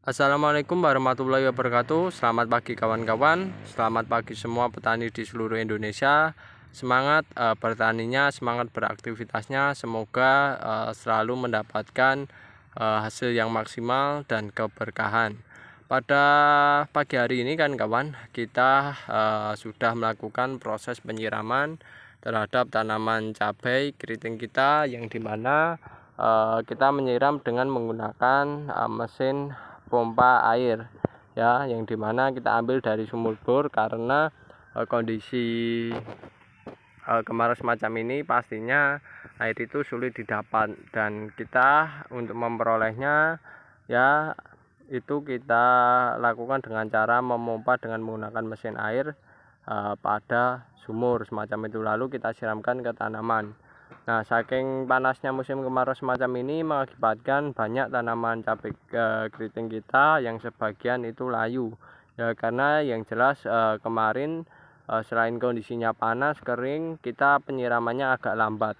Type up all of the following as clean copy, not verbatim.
Assalamualaikum warahmatullahi wabarakatuh. Selamat pagi kawan-kawan. Selamat pagi semua petani di seluruh Indonesia. Semangat bertaninya, semangat beraktivitasnya. Semoga selalu mendapatkan hasil yang maksimal dan keberkahan. Pada pagi hari ini kan kawan, kita sudah melakukan proses penyiraman terhadap tanaman cabai keriting kita, yang dimana kita menyiram dengan menggunakan mesin pompa air ya, yang dimana kita ambil dari sumur bor karena kondisi kemarau semacam ini pastinya air itu sulit didapat, dan kita untuk memperolehnya ya itu kita lakukan dengan cara memompa dengan menggunakan mesin air pada sumur semacam itu, lalu kita siramkan ke tanaman. Nah, saking panasnya musim kemarau semacam ini mengakibatkan banyak tanaman cabai keriting kita yang sebagian itu layu ya, karena yang jelas kemarin selain kondisinya panas kering, kita penyiramannya agak lambat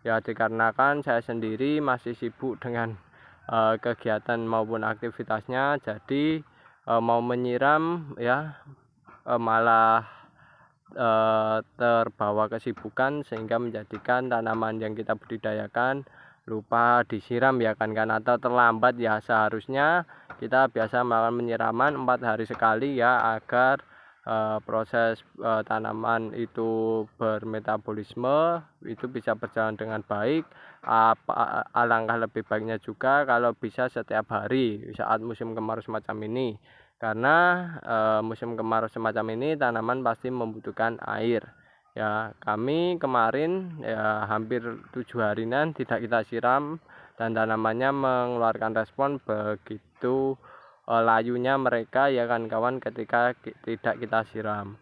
ya, dikarenakan saya sendiri masih sibuk dengan kegiatan maupun aktivitasnya, jadi mau menyiram ya malah terbawa kesibukan sehingga menjadikan tanaman yang kita budidayakan lupa disiram ya kan, atau terlambat ya. Seharusnya kita biasa melakukan penyiraman 4 hari sekali ya, agar proses tanaman itu bermetabolisme itu bisa berjalan dengan baik. Alangkah lebih baiknya juga kalau bisa setiap hari saat musim kemarau semacam ini, karena musim kemarau semacam ini tanaman pasti membutuhkan air ya. Kami kemarin ya hampir 7 harian tidak kita siram, dan tanamannya mengeluarkan respon begitu layunya mereka ya kan kawan, ketika tidak kita siram.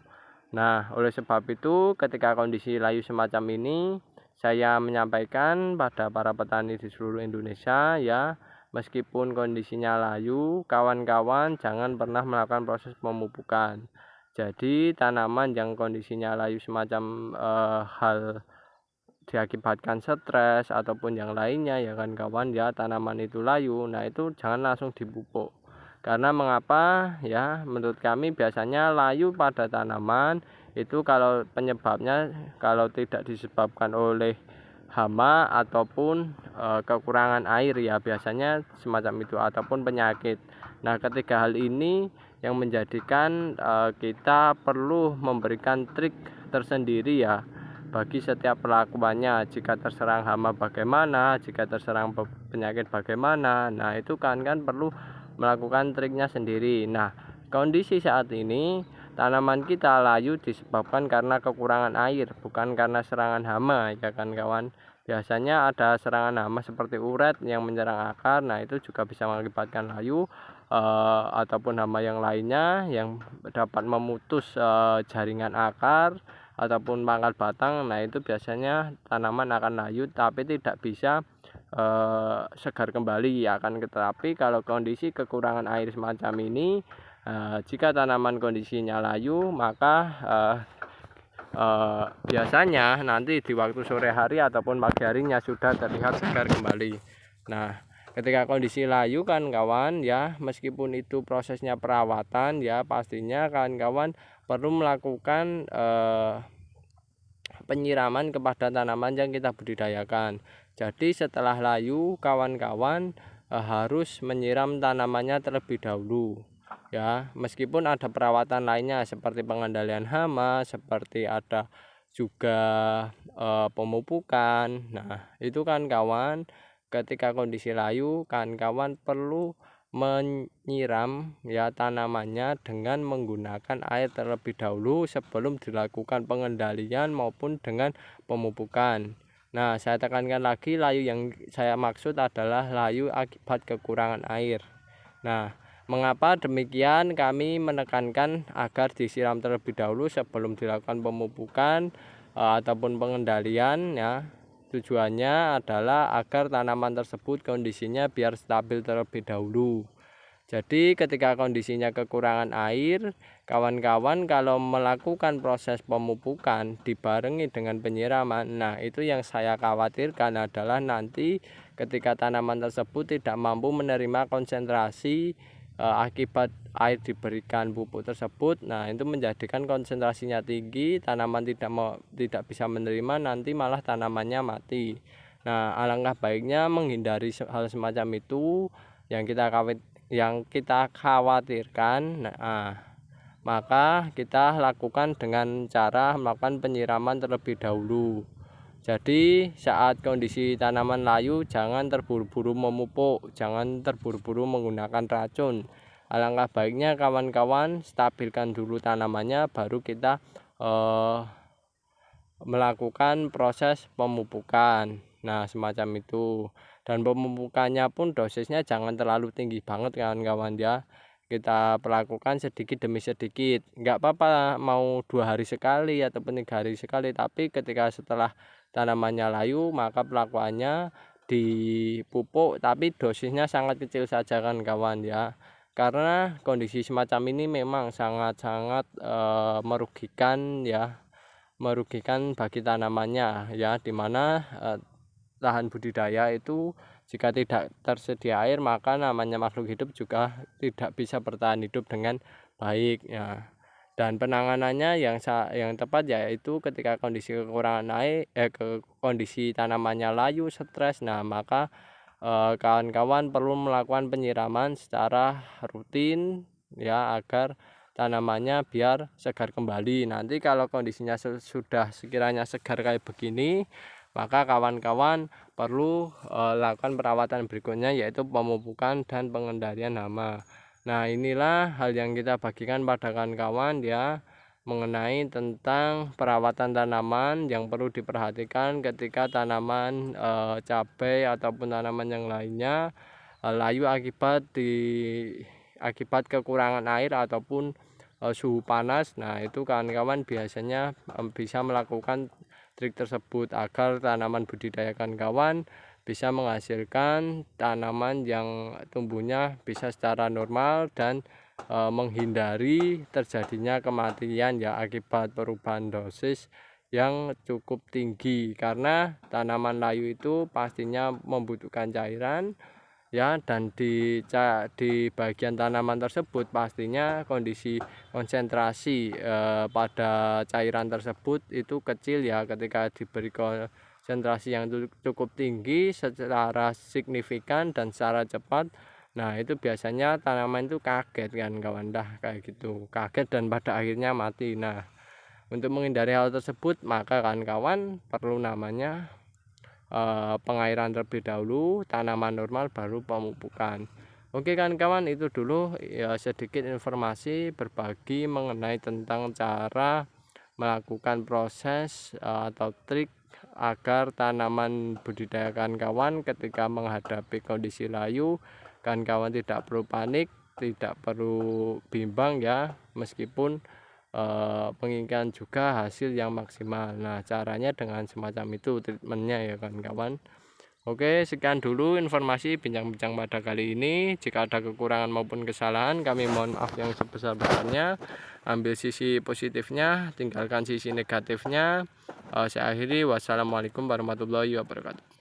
Nah, oleh sebab itu ketika kondisi layu semacam ini, saya menyampaikan pada para petani di seluruh Indonesia ya, meskipun kondisinya layu, kawan-kawan jangan pernah melakukan proses pemupukan. Jadi tanaman yang kondisinya layu semacam hal diakibatkan stres ataupun yang lainnya ya kan kawan ya, tanaman itu layu, nah itu jangan langsung dipupuk. Karena mengapa ya, menurut kami biasanya layu pada tanaman itu kalau penyebabnya kalau tidak disebabkan oleh hama ataupun kekurangan air ya, biasanya semacam itu, ataupun penyakit. Nah, ketiga hal ini yang menjadikan kita perlu memberikan trik tersendiri ya bagi setiap pelakuannya. Jika terserang hama bagaimana, jika terserang penyakit bagaimana, nah itu kan perlu melakukan triknya sendiri. Nah, kondisi saat ini tanaman kita layu disebabkan karena kekurangan air, bukan karena serangan hama ya kan kawan. Biasanya ada serangan hama seperti uret yang menyerang akar, nah itu juga bisa mengakibatkan layu ataupun hama yang lainnya yang dapat memutus jaringan akar ataupun pangkal batang. Nah itu biasanya tanaman akan layu tapi tidak bisa segar kembali akan. Tetapi kalau kondisi kekurangan air semacam ini, jika tanaman kondisinya layu, maka biasanya nanti di waktu sore hari ataupun pagi harinya sudah terlihat segar kembali. Nah, ketika kondisi layu kan kawan ya, meskipun itu prosesnya perawatan ya, pastinya kan kawan perlu melakukan penyiraman kepada tanaman yang kita budidayakan. Jadi setelah layu kawan-kawan harus menyiram tanamannya terlebih dahulu ya, meskipun ada perawatan lainnya seperti pengendalian hama, seperti ada juga pemupukan. Nah itu kan kawan, ketika kondisi layu kan kawan perlu menyiram ya tanamannya dengan menggunakan air terlebih dahulu sebelum dilakukan pengendalian maupun dengan pemupukan. Nah, saya tekankan lagi, layu yang saya maksud adalah layu akibat kekurangan air. Nah, mengapa demikian? Kami menekankan agar disiram terlebih dahulu sebelum dilakukan pemupukan ataupun pengendalian ya. Tujuannya adalah agar tanaman tersebut kondisinya biar stabil terlebih dahulu. Jadi ketika kondisinya kekurangan air, kawan-kawan kalau melakukan proses pemupukan dibarengi dengan penyiraman, nah itu yang saya khawatirkan adalah nanti ketika tanaman tersebut tidak mampu menerima konsentrasi akibat air diberikan pupuk tersebut. Nah, itu menjadikan konsentrasinya tinggi, tanaman tidak bisa menerima, nanti malah tanamannya mati. Nah, alangkah baiknya menghindari hal semacam itu yang kita khawatirkan. Nah, maka kita lakukan dengan cara melakukan penyiraman terlebih dahulu. Jadi saat kondisi tanaman layu, jangan terburu-buru memupuk, jangan terburu-buru menggunakan racun. Alangkah baiknya kawan-kawan stabilkan dulu tanamannya, baru kita melakukan proses pemupukan. Nah, semacam itu. Dan pemupukannya pun dosisnya jangan terlalu tinggi banget kawan-kawan ya. Kita perlakukan sedikit demi sedikit, nggak apa-apa mau 2 hari sekali ataupun 3 hari sekali, tapi ketika setelah tanamannya layu maka perlakuannya dipupuk, tapi dosisnya sangat kecil saja kan kawan ya, karena kondisi semacam ini memang sangat-sangat merugikan ya, merugikan bagi tanamannya ya, dimana lahan budidaya itu jika tidak tersedia air, maka namanya makhluk hidup juga tidak bisa bertahan hidup dengan baik ya. Dan penanganannya yang tepat yaitu ketika kondisi kekurangan air, kondisi tanamannya layu, stres, nah maka kawan-kawan perlu melakukan penyiraman secara rutin ya, agar tanamannya biar segar kembali. Nanti kalau kondisinya sudah sekiranya segar kayak begini, maka kawan-kawan perlu lakukan perawatan berikutnya, yaitu pemupukan dan pengendalian hama. Nah, inilah hal yang kita bagikan pada kawan-kawan ya, mengenai tentang perawatan tanaman yang perlu diperhatikan ketika tanaman cabai ataupun tanaman yang lainnya layu akibat kekurangan air ataupun suhu panas. Nah, itu kawan-kawan biasanya bisa melakukan trik tersebut agar tanaman budidaya kawan bisa menghasilkan tanaman yang tumbuhnya bisa secara normal dan menghindari terjadinya kematian ya akibat perubahan dosis yang cukup tinggi, karena tanaman layu itu pastinya membutuhkan cairan ya, dan di bagian tanaman tersebut pastinya kondisi konsentrasi pada cairan tersebut itu kecil ya. Ketika diberi konsentrasi yang cukup tinggi secara signifikan dan secara cepat, nah itu biasanya tanaman itu kaget kan kawan, dah kayak gitu, kaget dan pada akhirnya mati. Nah, untuk menghindari hal tersebut maka kawan-kawan perlu namanya pengairan terlebih dahulu, tanaman normal baru pemupukan. Oke kawan-kawan, itu dulu ya sedikit informasi berbagi mengenai tentang cara melakukan proses atau trik agar tanaman budidaya kawan-kawan ketika menghadapi kondisi layu, kawan-kawan tidak perlu panik, tidak perlu bimbang ya, meskipun menginginkan juga hasil yang maksimal. Nah, caranya dengan semacam itu treatmentnya ya kawan-kawan. Oke, sekian dulu informasi bincang-bincang pada kali ini. Jika ada kekurangan maupun kesalahan, kami mohon maaf yang sebesar-besarnya. Ambil sisi positifnya, tinggalkan sisi negatifnya. Saya akhiri, wassalamualaikum warahmatullahi wabarakatuh.